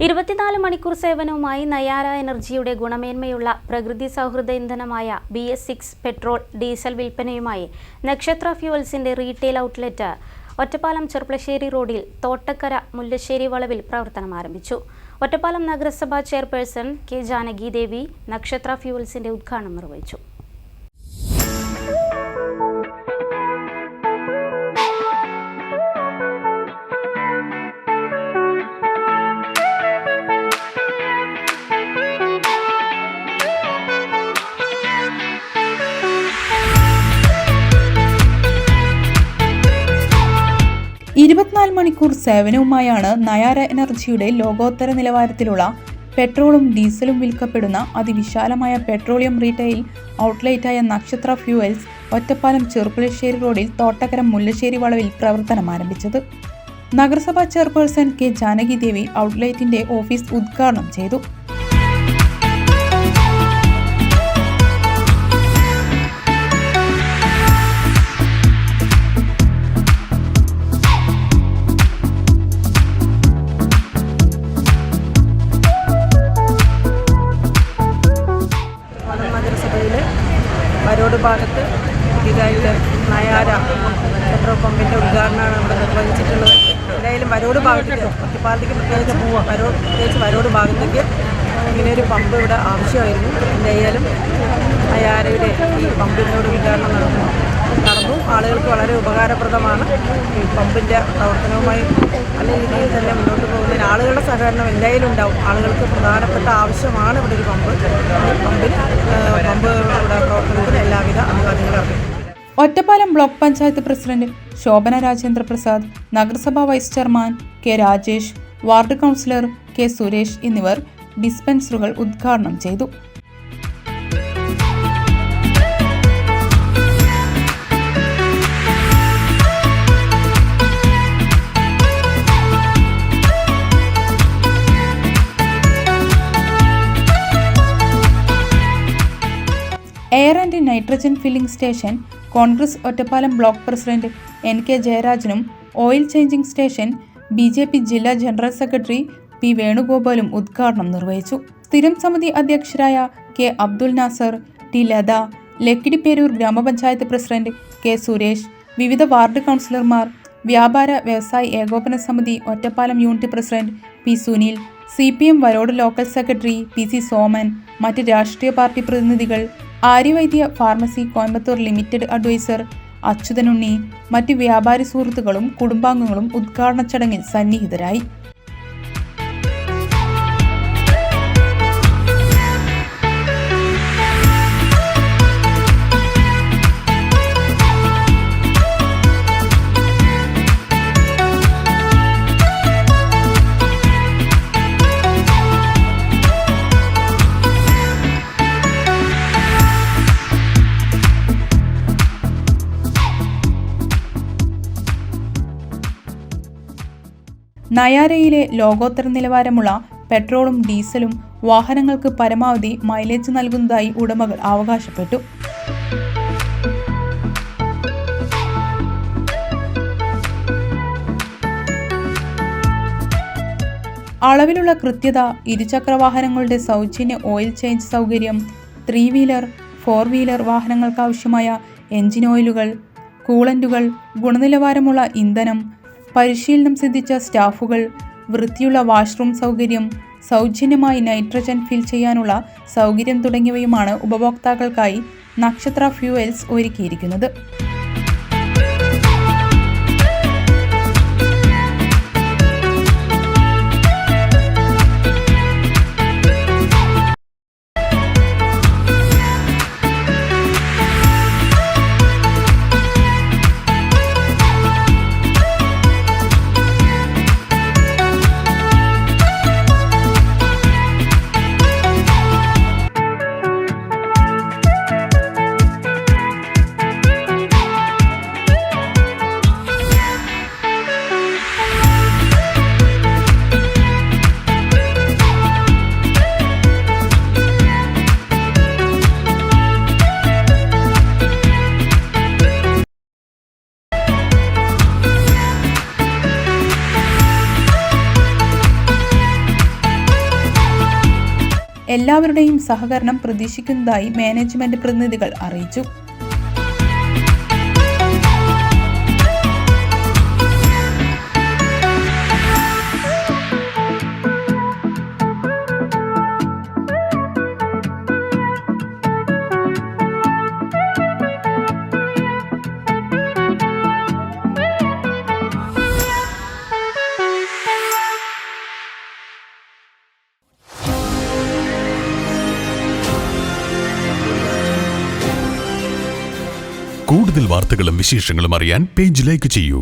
24 മണിക്കൂർ സേവനവുമായി നയാര എനർജിയുടെ ഗുണമേന്മയുള്ള പ്രകൃതി സൗഹൃദ ഇന്ധനമായ BS6 പെട്രോൾ ഡീസൽ വിൽപ്പനയുമായി നക്ഷത്ര ഫ്യൂവൽസിന്റെ റീറ്റെയിൽ ഔട്ട്ലെറ്റ് ഒറ്റപ്പാലം ചെർപ്പളശ്ശേരി റോഡിൽ തോട്ടക്കര മുല്ലശ്ശേരി വളവിൽ പ്രവർത്തനം ആരംഭിച്ചു. ഒറ്റപ്പാലം നഗരസഭാ ചെയർപേഴ്സൺ കെ ജാനകി ദേവി നക്ഷത്ര ഫ്യൂവൽസിന്റെ ഉദ്ഘാടനം നിർവഹിച്ചു. മണിക്കൂർ സേവനവുമായാണ് നയാര എനർജിയുടെ ലോകോത്തര നിലവാരത്തിലുള്ള പെട്രോളും ഡീസലും വിൽക്കപ്പെടുന്ന അതിവിശാലമായ പെട്രോളിയം റീറ്റെയിൽ ഔട്ട്ലെറ്റായ നക്ഷത്ര ഫ്യൂവൽസ് ഒറ്റപ്പാലം ചെർപ്പളശ്ശേരി റോഡിൽ തോട്ടക്കര മുല്ലശ്ശേരി വളവിൽ പ്രവർത്തനം ആരംഭിച്ചത്. നഗരസഭാ ചെയർപേഴ്സൺ കെ ജാനകി ദേവി ഔട്ട്ലെറ്റിന്റെ ഓഫീസ് ഉദ്ഘാടനം ചെയ്തു. വരോട് ഭാഗത്ത് പുതിയതായിട്ട് നയാര പെട്രോൾ പമ്പിൻ്റെ ഉദ്ഘാടനമാണ് നമ്മൾ നിർവഹിച്ചിട്ടുള്ളത്. എന്തായാലും വരോട് ഭാഗത്തേക്ക് ഒറ്റപ്പാലത്തേക്ക് പ്രത്യേകിച്ച് വരോട് ഭാഗത്തേക്ക് ഇങ്ങനെയൊരു പമ്പ് ഇവിടെ ആവശ്യമായിരുന്നു. എന്തായാലും നയാരയുടെ ഈ പമ്പിനോട് ഉദ്ഘാടനം നടന്നു. ആളുകൾക്ക് വളരെ ഉപകാരപ്രദമാണ്. ഈ പമ്പിൻ്റെ പ്രവർത്തനവുമായി നല്ല രീതിയിൽ തന്നെ മുന്നോട്ട് പോകുന്നതിന് ആളുകളുടെ സഹകരണം എന്തായാലും ഉണ്ടാവും. ആളുകൾക്ക് പ്രധാനപ്പെട്ട ആവശ്യമാണ് ഇവിടെ ഒരു പമ്പ് ഇവിടെ പ്രവർത്തനത്തിന് എല്ലാവിധ അഭിവാദ്യങ്ങളും അറിയിക്കും. ഒറ്റപ്പാലം ബ്ലോക്ക് പഞ്ചായത്ത് പ്രസിഡന്റ് ശോഭന രാജേന്ദ്ര പ്രസാദ്, നഗരസഭാ vice chairman K Rajesh, ward councillor K Suresh എന്നിവർ ഡിസ്പെൻസറുകൾ ഉദ്ഘാടനം ചെയ്തു. Air and nitrogen filling station Congress Ottapalam block president NK ജയരാജനും ഓയിൽ ചേഞ്ചിംഗ് സ്റ്റേഷൻ BJP ജില്ലാ ജനറൽ സെക്രട്ടറി P വേണുഗോപാലും ഉദ്ഘാടനം നിർവഹിച്ചു. സ്ഥിരം സമിതി അധ്യക്ഷരായ K അബ്ദുൽ നാസർ, T ലത, ലക്കിടിപ്പേരൂർ ഗ്രാമപഞ്ചായത്ത് പ്രസിഡന്റ് K സുരേഷ്, വിവിധ വാർഡ് കൗൺസിലർമാർ, വ്യാപാര വ്യവസായ ഏകോപന സമിതി Ottapalam unit president P Sunil, CPM Varode local secretary PC Soman, മറ്റ് രാഷ്ട്രീയ പാർട്ടി പ്രതിനിധികൾ, Aryavaidya pharmacy Coimbatore limited adviser Achuthanunni, മറ്റ് വ്യാപാരി സുഹൃത്തുക്കളും കുടുംബാംഗങ്ങളും ഉദ്ഘാടന ചടങ്ങിൽ സന്നിഹിതരായി. നയാരയിലെ ലോകോത്തര നിലവാരമുള്ള പെട്രോളും ഡീസലും വാഹനങ്ങൾക്ക് പരമാവധി മൈലേജ് നൽകുന്നതായി ഉടമകൾ അവകാശപ്പെട്ടു. അളവിലുള്ള കൃത്യത, ഇരുചക്രവാഹനങ്ങളുടെ സൗജന്യ ഓയിൽ ചേഞ്ച് സൗകര്യം, 3 വീലർ 4 വീലർ വാഹനങ്ങൾക്കാവശ്യമായ എഞ്ചിൻ ഓയിലുകൾ, കൂളന്റുകൾ, ഗുണനിലവാരമുള്ള ഇന്ധനം, പരിശീലനം സിദ്ധിച്ച സ്റ്റാഫുകൾ, വൃത്തിയുള്ള വാഷ്റൂം സൗകര്യം, സൗജന്യമായി നൈട്രജൻ ഫിൽ ചെയ്യാനുള്ള സൗകര്യം തുടങ്ങിയവയുമാണ് ഉപഭോക്താക്കൾക്കായി നക്ഷത്ര ഫ്യൂവൽസ് ഒരുക്കിയിരിക്കുന്നത്. എല്ലാവരുടെയും സഹകരണം പ്രതീക്ഷിക്കുന്നതായി മാനേജ്മെന്റ് പ്രതിനിധികൾ അറിയിച്ചു. കൂടുതൽ വാർത്തകളും വിശേഷങ്ങളും അറിയാൻ പേജ് ലൈക്ക് ചെയ്യൂ.